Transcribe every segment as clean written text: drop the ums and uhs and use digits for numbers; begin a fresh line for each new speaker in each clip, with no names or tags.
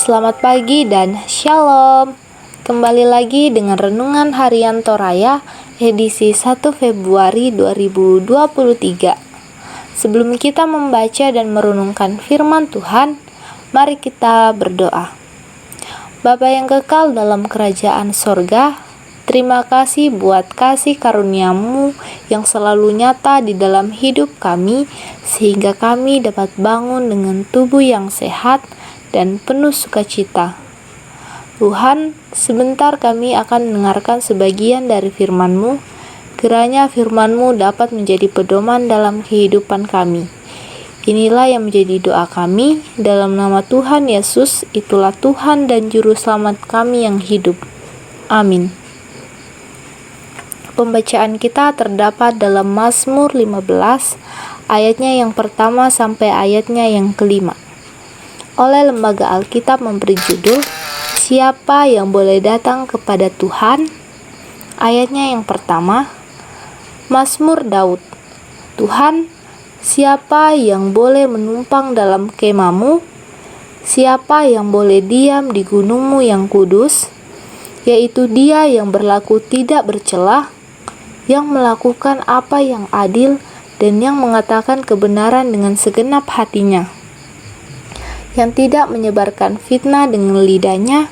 Selamat pagi dan shalom. Kembali lagi dengan Renungan Harian Toraya edisi 1 Februari 2023. Sebelum kita membaca dan merenungkan firman Tuhan, mari kita berdoa. Bapa yang kekal dalam kerajaan sorga, terima kasih buat kasih karunia-Mu yang selalu nyata di dalam hidup kami, sehingga kami dapat bangun dengan tubuh yang sehat dan penuh sukacita. Tuhan, sebentar kami akan mendengarkan sebagian dari firman-Mu. Kiranya firman-Mu dapat menjadi pedoman dalam kehidupan kami. Inilah yang menjadi doa kami, dalam nama Tuhan Yesus, itulah Tuhan dan Juru Selamat kami yang hidup. Amin. Pembacaan kita terdapat dalam Mazmur 15, ayatnya yang pertama sampai ayatnya yang kelima. Oleh Lembaga Alkitab memberi judul, Siapa yang boleh datang kepada Tuhan? Ayatnya yang pertama, Mazmur Daud. Tuhan, siapa yang boleh menumpang dalam kemah-Mu? Siapa yang boleh diam di gunung-Mu yang kudus? Yaitu Dia yang berlaku tidak bercela, yang melakukan apa yang adil, dan yang mengatakan kebenaran dengan segenap hatinya, yang tidak menyebarkan fitnah dengan lidahnya,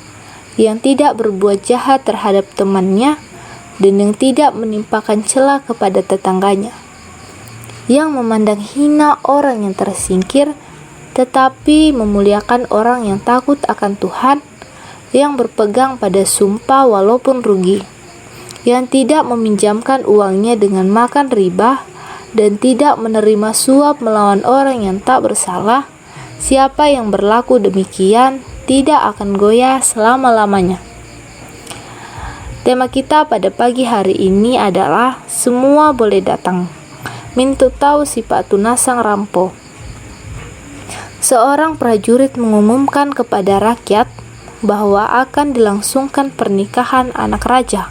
yang tidak berbuat jahat terhadap temannya, dan yang tidak menimpakan cela kepada tetangganya, yang memandang hina orang yang tersingkir, tetapi memuliakan orang yang takut akan Tuhan, yang berpegang pada sumpah walaupun rugi, yang tidak meminjamkan uangnya dengan makan riba, dan tidak menerima suap melawan orang yang tak bersalah. Siapa yang berlaku demikian tidak akan goyah selama-lamanya. Tema kita pada pagi hari ini adalah semua boleh datang. Mintu tahu sifat tunasang rampo. Seorang prajurit mengumumkan kepada rakyat bahwa akan dilangsungkan pernikahan anak raja.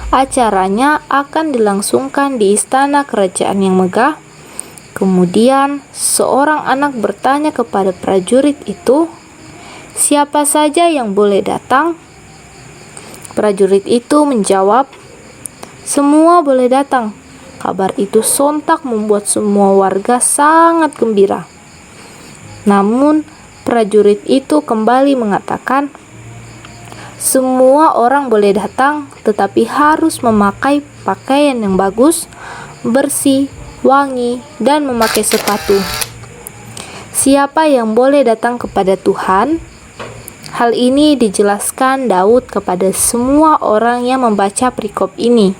Acaranya akan dilangsungkan di istana kerajaan yang megah. Kemudian seorang anak bertanya kepada prajurit itu, siapa saja yang boleh datang? Prajurit itu menjawab, semua boleh datang. Kabar itu sontak membuat semua warga sangat gembira. Namun prajurit itu kembali mengatakan, semua orang boleh datang, tetapi harus memakai pakaian yang bagus, bersih, wangi, dan memakai sepatu. Siapa yang boleh datang kepada Tuhan? Hal ini dijelaskan Daud kepada semua orang yang membaca perikop ini,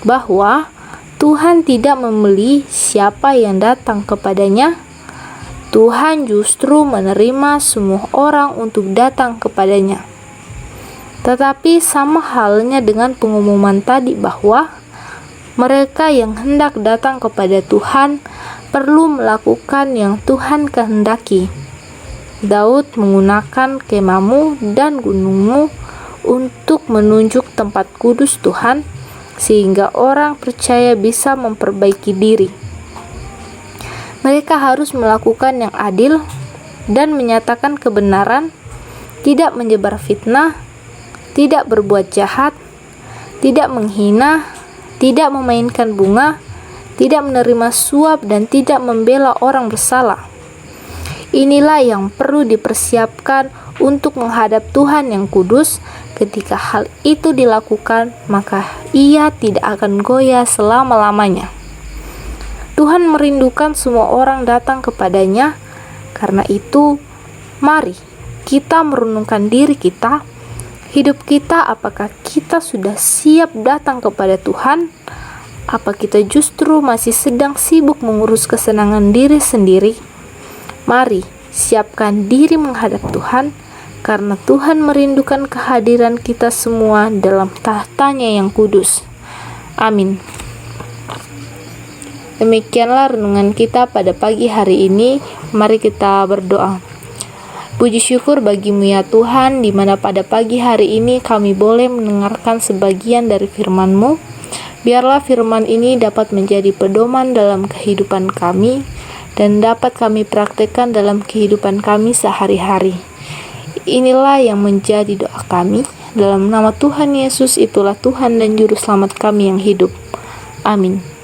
bahwa Tuhan tidak memilih siapa yang datang kepadanya. Tuhan justru menerima semua orang untuk datang kepadanya. Tetapi sama halnya dengan pengumuman tadi bahwa mereka yang hendak datang kepada Tuhan perlu melakukan yang Tuhan kehendaki. Daud menggunakan kemah-Mu dan gunung-Mu untuk menunjuk tempat kudus Tuhan, sehingga orang percaya bisa memperbaiki diri. Mereka harus melakukan yang adil dan menyatakan kebenaran, tidak menyebar fitnah, tidak berbuat jahat, tidak menghina, tidak memainkan bunga, tidak menerima suap, dan tidak membela orang bersalah. Inilah yang perlu dipersiapkan untuk menghadap Tuhan yang kudus. Ketika hal itu dilakukan, maka Ia tidak akan goyah selama-lamanya. Tuhan merindukan semua orang datang kepadanya. Karena itu, mari kita merenungkan diri kita, hidup kita, apakah kita sudah siap datang kepada Tuhan? Apa kita justru masih sedang sibuk mengurus kesenangan diri sendiri? Mari siapkan diri menghadap Tuhan, karena Tuhan merindukan kehadiran kita semua dalam tahtanya yang kudus. Amin. Demikianlah renungan kita pada pagi hari ini. Mari kita berdoa. Puji syukur bagi-Mu ya Tuhan, di mana pada pagi hari ini kami boleh mendengarkan sebagian dari firman-Mu. Biarlah firman ini dapat menjadi pedoman dalam kehidupan kami, dan dapat kami praktekkan dalam kehidupan kami sehari-hari. Inilah yang menjadi doa kami. Dalam nama Tuhan Yesus, itulah Tuhan dan Juru Selamat kami yang hidup. Amin.